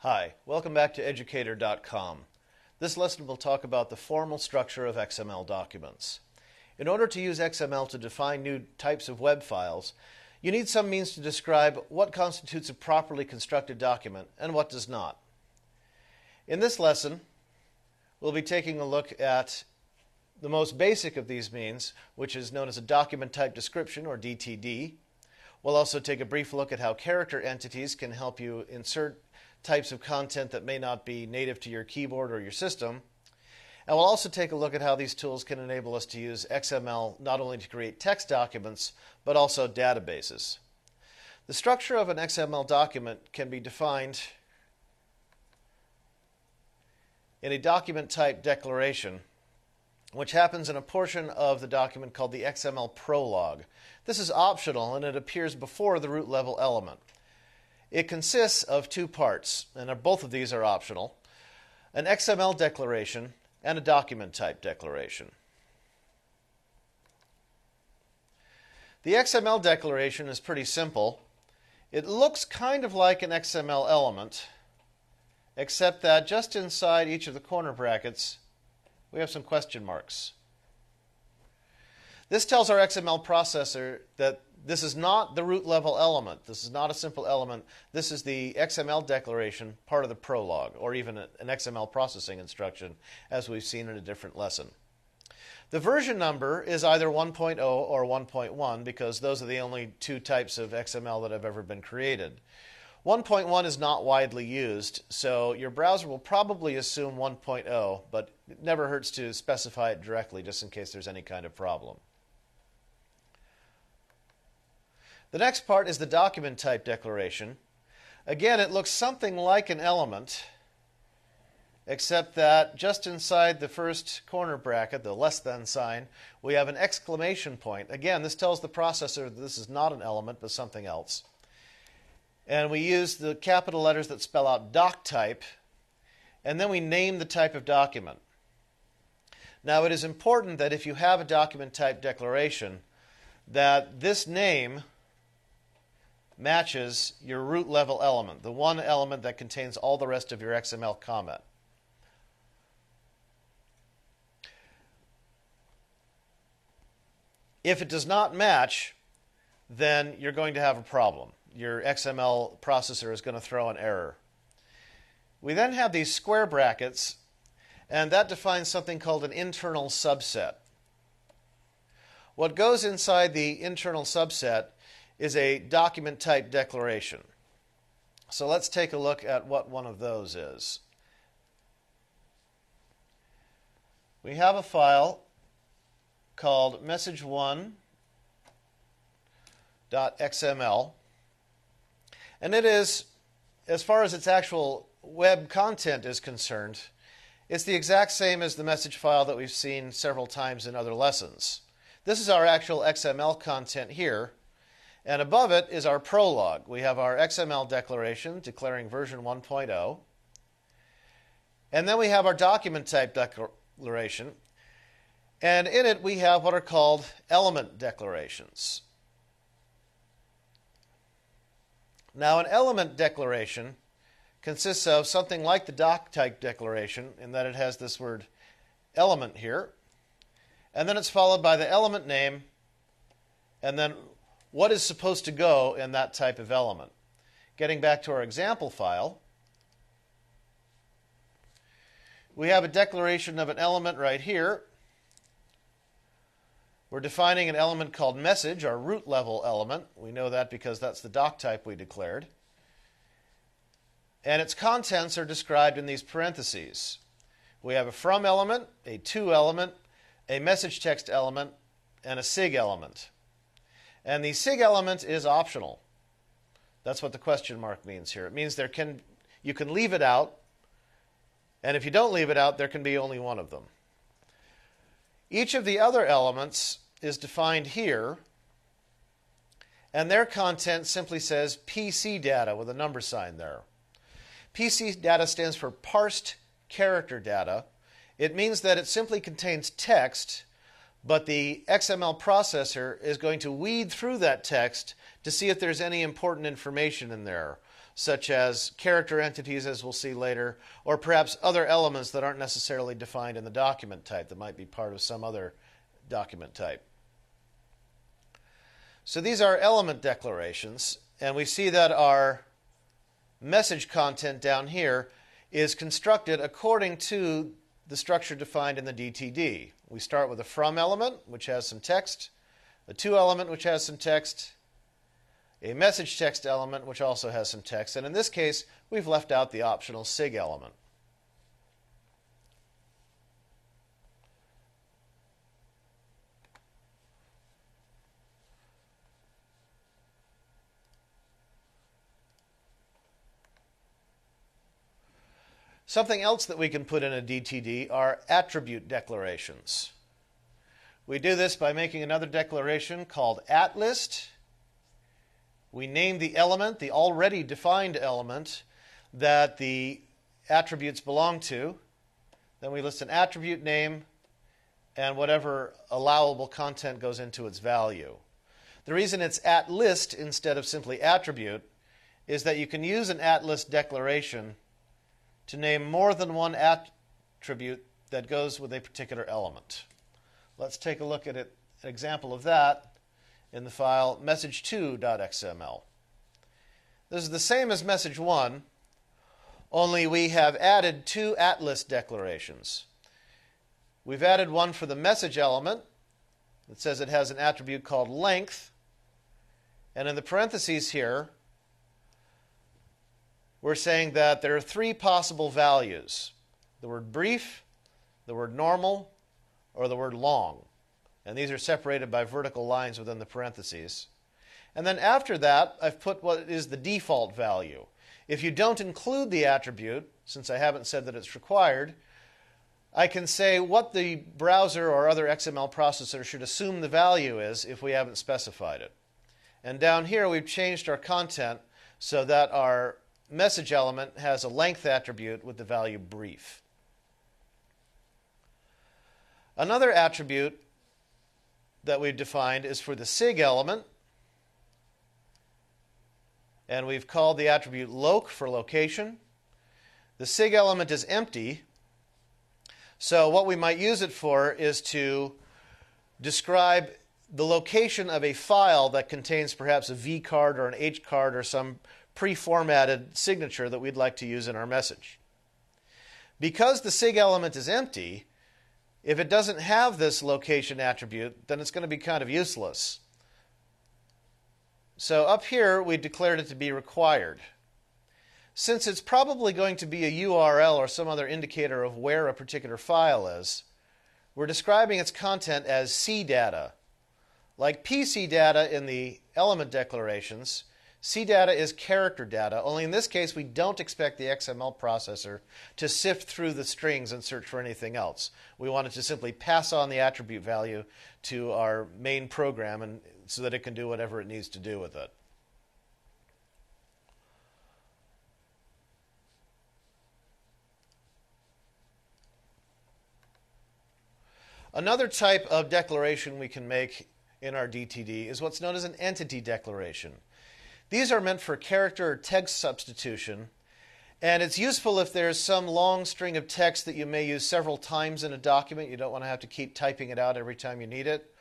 Hi, welcome back to educator.com. This lesson will talk about the formal structure of XML documents. In order to use XML to define new types of web files, you need some means to describe what constitutes a properly constructed document and what does not. In this lesson, we'll be taking a look at the most basic of these means, which is known as a document type description, or DTD. We'll also take a brief look at how character entities can help you insert types of content that may not be native to your keyboard or your system. And we'll also take a look at how these tools can enable us to use XML not only to create text documents, but also databases. The structure of an XML document can be defined in a document type declaration, which happens in a portion of the document called the XML prologue. This is optional and it appears before the root level element. It consists of two parts, and both of these are optional: an XML declaration and a document type declaration. The XML declaration is pretty simple. It looks kind of like an XML element, except that just inside each of the corner brackets we have some question marks. This tells our XML processor that this is not the root level element. This is not a simple element. This is the XML declaration, part of the prologue, or even an XML processing instruction, as we've seen in a different lesson. The version number is either 1.0 or 1.1 because those are the only two types of XML that have ever been created. 1.1 is not widely used, so your browser will probably assume 1.0, but it never hurts to specify it directly just in case there's any kind of problem. The next part is the document type declaration. Again, it looks something like an element, except that just inside the first corner bracket, the less than sign, we have an exclamation point. Again, this tells the processor that this is not an element, but something else. And we use the capital letters that spell out doc type, and then we name the type of document. Now, it is important that if you have a document type declaration, that this name matches your root level element, the one element that contains all the rest of your XML comment. If it does not match, then you're going to have a problem. Your XML processor is going to throw an error. We then have these square brackets, and that defines something called an internal subset. What goes inside the internal subset is a document type declaration. So let's take a look at what one of those is. We have a file called message1.xml, and it is, as far as its actual web content is concerned, it's the exact same as the message file that we've seen several times in other lessons. This is our actual XML content here, and above it is our prologue. We have our XML declaration declaring version 1.0, and then we have our document type declaration, and in it we have what are called element declarations. Now, an element declaration consists of something like the doc type declaration in that it has this word element here, and then it's followed by the element name, and then what is supposed to go in that type of element. Getting back to our example file, we have a declaration of an element right here. We're defining an element called message, our root level element. We know that because that's the doc type we declared. And its contents are described in these parentheses. We have a from element, a to element, a message text element, and a sig element. And the sig element is optional. That's what the question mark means here. It means you can leave it out, and if you don't leave it out, there can be only one of them. Each of the other elements is defined here, and their content simply says PC data with a number sign there. PC data stands for parsed character data. It means that it simply contains text, but the XML processor is going to weed through that text to see if there's any important information in there. such as character entities, as we'll see later, or perhaps other elements that aren't necessarily defined in the document type that might be part of some other document type. So these are element declarations, and we see that our message content down here is constructed according to the structure defined in the DTD. We start with a from element, which has some text, a to element, which has some text, a message text element, which also has some text, and in this case, we've left out the optional sig element. Something else that we can put in a DTD are attribute declarations. We do this by making another declaration called @list. We name the element, the already defined element that the attributes belong to. Then we list an attribute name and whatever allowable content goes into its value. The reason it's @list instead of simply attribute is that you can use an @list declaration to name more than one attribute that goes with a particular element. Let's take a look at an example of that in the file message2.xml. This is the same as message1, only we have added two @list declarations. We've added one for the message element that says it has an attribute called length, and in the parentheses here, we're saying that there are three possible values: the word brief, the word normal, or the word long. And these are separated by vertical lines within the parentheses. And then after that, I've put what is the default value. If you don't include the attribute, since I haven't said that it's required, I can say what the browser or other XML processor should assume the value is if we haven't specified it. And down here, we've changed our content so that our message element has a length attribute with the value brief. Another attribute that we've defined is for the sig element, and we've called the attribute loc for location. The sig element is empty, so what we might use it for is to describe the location of a file that contains perhaps a V card or an H card or some pre-formatted signature that we'd like to use in our message. Because the sig element is empty, if it doesn't have this location attribute, then it's going to be kind of useless. So up here, we declared it to be required. Since it's probably going to be a URL or some other indicator of where a particular file is, we're describing its content as CData. Like PC data in the element declarations, CData is character data, only in this case we don't expect the XML processor to sift through the strings and search for anything else. We want it to simply pass on the attribute value to our main program and so that it can do whatever it needs to do with it. Another type of declaration we can make in our DTD is what's known as an entity declaration. These are meant for character or text substitution, and it's useful if there's some long string of text that you may use several times in a document. You don't want to have to keep typing it out every time you need it.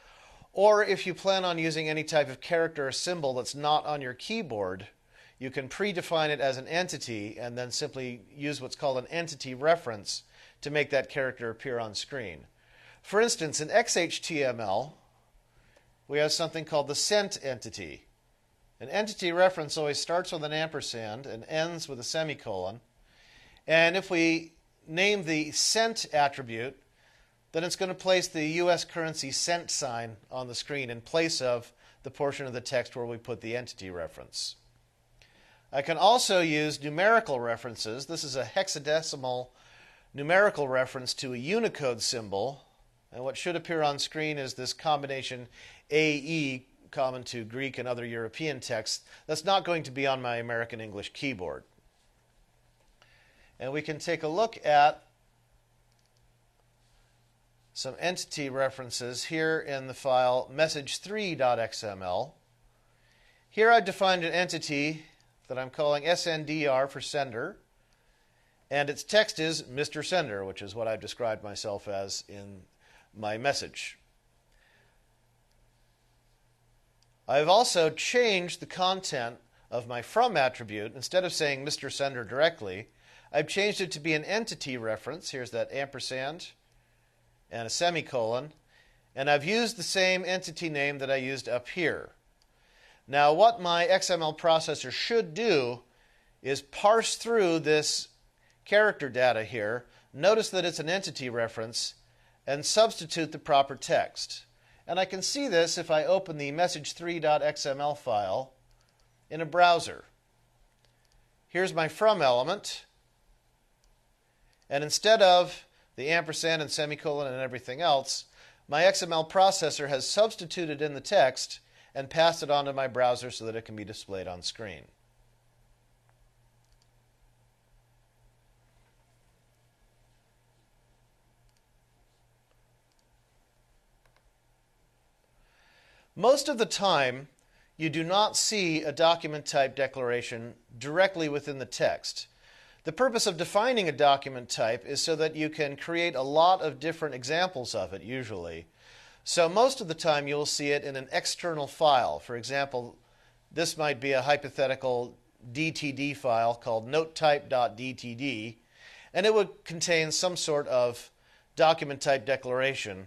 Or if you plan on using any type of character or symbol that's not on your keyboard, you can predefine it as an entity and then simply use what's called an entity reference to make that character appear on screen. For instance, in XHTML, we have something called the sent entity. An entity reference always starts with an ampersand and ends with a semicolon. And if we name the sent attribute, then it's going to place the US currency cent sign on the screen in place of the portion of the text where we put the entity reference. I can also use numerical references. This is a hexadecimal numerical reference to a Unicode symbol. And what should appear on screen is this combination AE, common to Greek and other European texts, that's not going to be on my American English keyboard. And we can take a look at some entity references here in the file message3.xml. Here I've defined an entity that I'm calling SNDR for sender, and its text is Mr. Sender, which is what I've described myself as in my message. I've also changed the content of my from attribute. Instead of saying Mr. Sender directly, I've changed it to be an entity reference. Here's that ampersand and a semicolon. And I've used the same entity name that I used up here. Now, what my XML processor should do is parse through this character data here, notice that it's an entity reference, and substitute the proper text. And I can see this if I open the message3.xml file in a browser. Here's my from element, and instead of the ampersand and semicolon and everything else, my XML processor has substituted in the text and passed it onto my browser so that it can be displayed on screen. Most of the time, you do not see a document type declaration directly within the text. The purpose of defining a document type is so that you can create a lot of different examples of it, usually. So most of the time, you'll see it in an external file. For example, this might be a hypothetical DTD file called notetype.dtd, and it would contain some sort of document type declaration.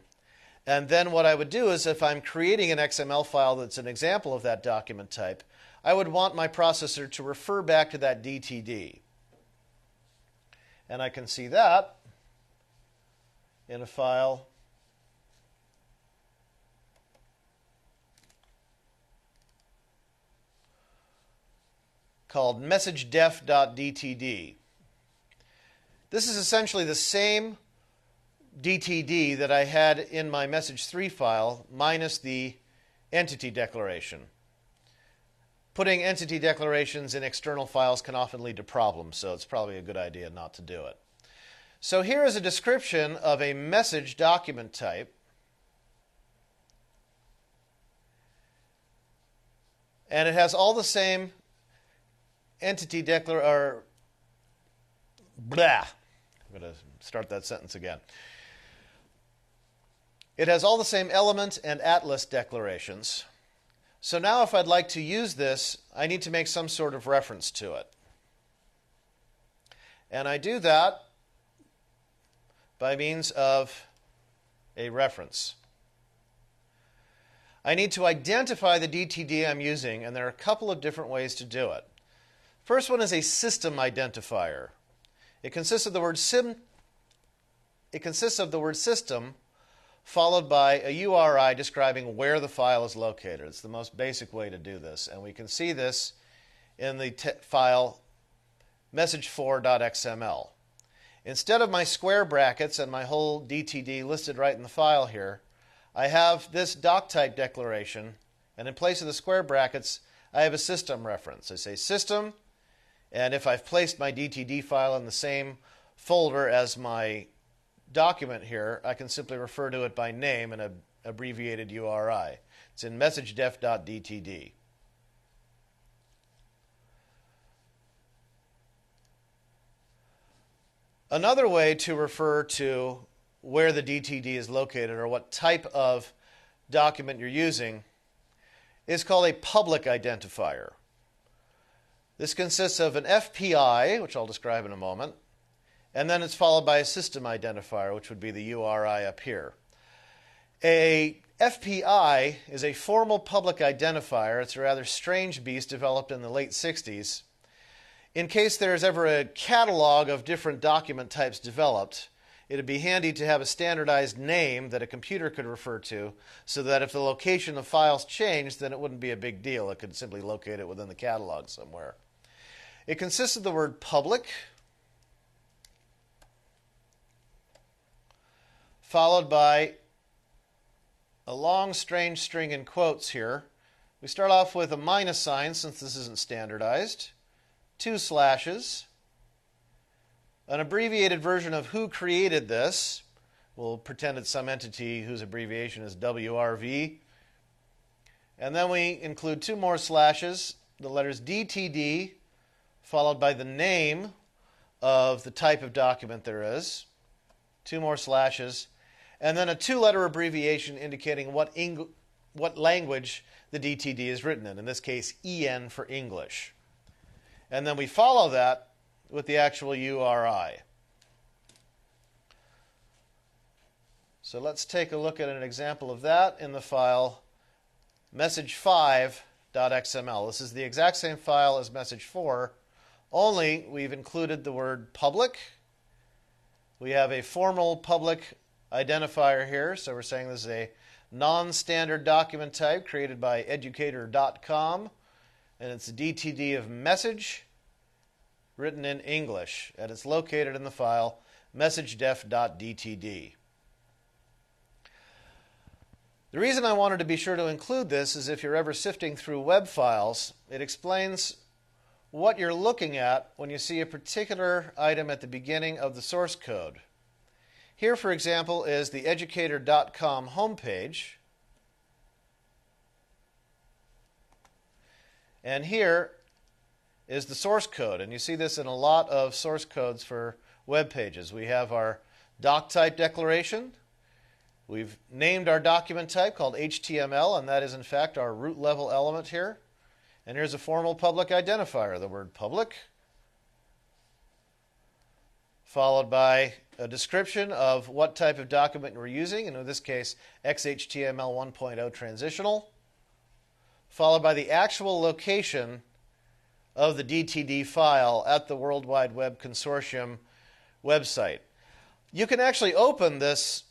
And then what I would do is, if I'm creating an XML file that's an example of that document type, I would want my processor to refer back to that DTD. And I can see that in a file called messagedef.dtd. This is essentially the same DTD that I had in my message3 file minus the entity declaration. Putting entity declarations in external files can often lead to problems, so it's probably a good idea not to do it. So here is a description of a message document type. And it has all the same entity declaration. I'm going to start that sentence again. It has all the same element and atlas declarations. So now if I'd like to use this, I need to make some sort of reference to it. And I do that by means of a reference. I need to identify the DTD I'm using, and there are a couple of different ways to do it. First one is a system identifier. It consists of the word system followed by a URI describing where the file is located. It's the most basic way to do this, and we can see this in the file message4.xml. Instead of my square brackets and my whole DTD listed right in the file here, I have this doc type declaration, and in place of the square brackets, I have a system reference. I say system, and if I've placed my DTD file in the same folder as my document here, I can simply refer to it by name in an abbreviated URI. It's in messagedef.dtd. Another way to refer to where the DTD is located or what type of document you're using is called a public identifier. This consists of an FPI, which I'll describe in a moment, and then it's followed by a system identifier, which would be the URI up here. A FPI is a formal public identifier. It's a rather strange beast developed in the late 60s. In case there's ever a catalog of different document types developed, it would be handy to have a standardized name that a computer could refer to so that if the location of files changed, then it wouldn't be a big deal. It could simply locate it within the catalog somewhere. It consists of the word public, followed by a long, strange string in quotes here. We start off with a minus sign, since this isn't standardized, 2 slashes, an abbreviated version of who created this. We'll pretend it's some entity whose abbreviation is WRV. And then we include 2 more slashes, the letters DTD, followed by the name of the type of document there is, 2 more slashes, and then a 2-letter abbreviation indicating what language the DTD is written in this case, EN for English. And then we follow that with the actual URI. So let's take a look at an example of that in the file message5.xml. This is the exact same file as message4, only we've included the word public. We have a formal public identifier here, so we're saying this is a non-standard document type created by educator.com, and it's a DTD of message written in English, and it's located in the file messagedef.dtd. The reason I wanted to be sure to include this is if you're ever sifting through web files, it explains what you're looking at when you see a particular item at the beginning of the source code. Here, for example, is the educator.com homepage. And here is the source code. And you see this in a lot of source codes for web pages. We have our doc type declaration. We've named our document type called HTML, and that is in fact our root level element here. And here's a formal public identifier, the word public, followed by a description of what type of document we're using, and in this case XHTML 1.0 transitional, followed by the actual location of the DTD file at the World Wide Web Consortium website. You can actually open this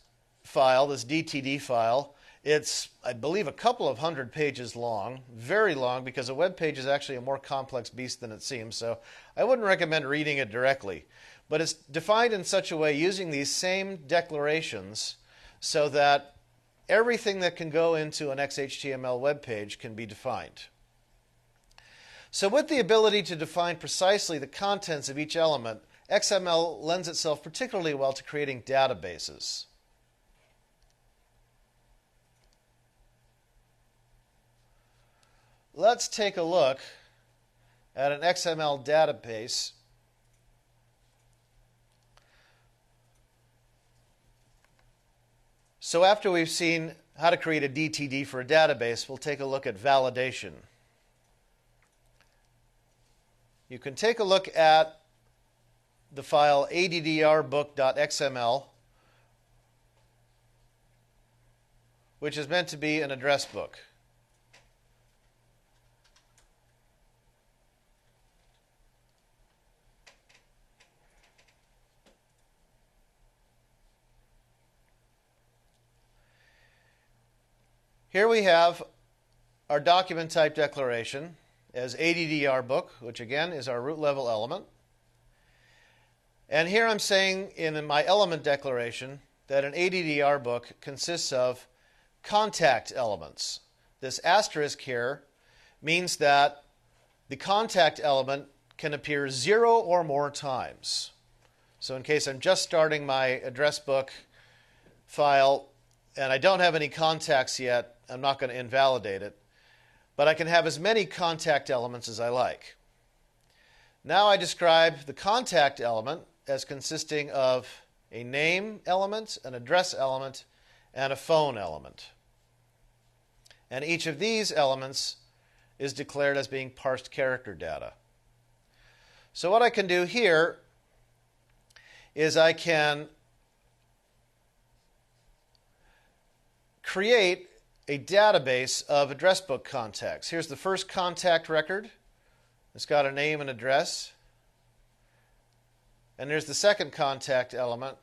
file, this DTD file. It's, I believe, a couple of hundred pages long, very long, because a web page is actually a more complex beast than it seems, so I wouldn't recommend reading it directly. But it's defined in such a way using these same declarations so that everything that can go into an XHTML web page can be defined. So with the ability to define precisely the contents of each element, XML lends itself particularly well to creating databases. Let's take a look at an XML database. So after we've seen how to create a DTD for a database, we'll take a look at validation. You can take a look at the file addrbook.xml, which is meant to be an address book. Here we have our document type declaration as addrbook, which again is our root level element. And here I'm saying in my element declaration that an addrbook consists of contact elements. This asterisk here means that the contact element can appear 0 or more times. So in case I'm just starting my address book file and I don't have any contacts yet, I'm not going to invalidate it, but I can have as many contact elements as I like. Now I describe the contact element as consisting of a name element, an address element, and a phone element. And each of these elements is declared as being parsed character data. So what I can do here is I can create a database of address book contacts. Here's the first contact record. It's got a name and address. And there's the second contact element,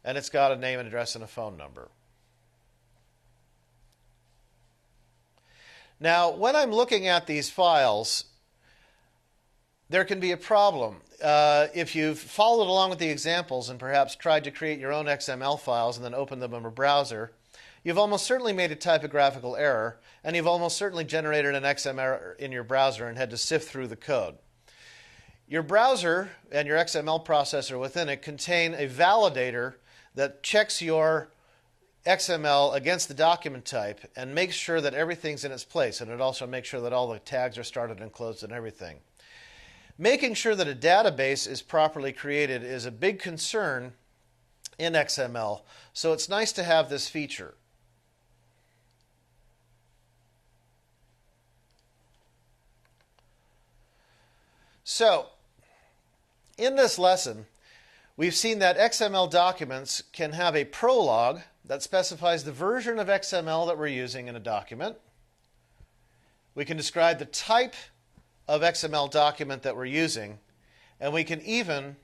and it's got a name and address and a phone number. Now, when I'm looking at these files, there can be a problem. If you've followed along with the examples and perhaps tried to create your own XML files and then opened them in a browser, you've almost certainly made a typographical error, and you've almost certainly generated an XML error in your browser and had to sift through the code. Your browser and your XML processor within it contain a validator that checks your XML against the document type and makes sure that everything's in its place, and it also makes sure that all the tags are started and closed and everything. Making sure that a database is properly created is a big concern in XML, so it's nice to have this feature. So, in this lesson, we've seen that XML documents can have a prologue that specifies the version of XML that we're using in a document. We can describe the type of XML document that we're using, and we can even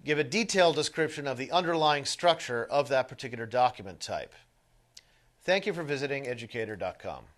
give a detailed description of the underlying structure of that particular document type. Thank you for visiting educator.com.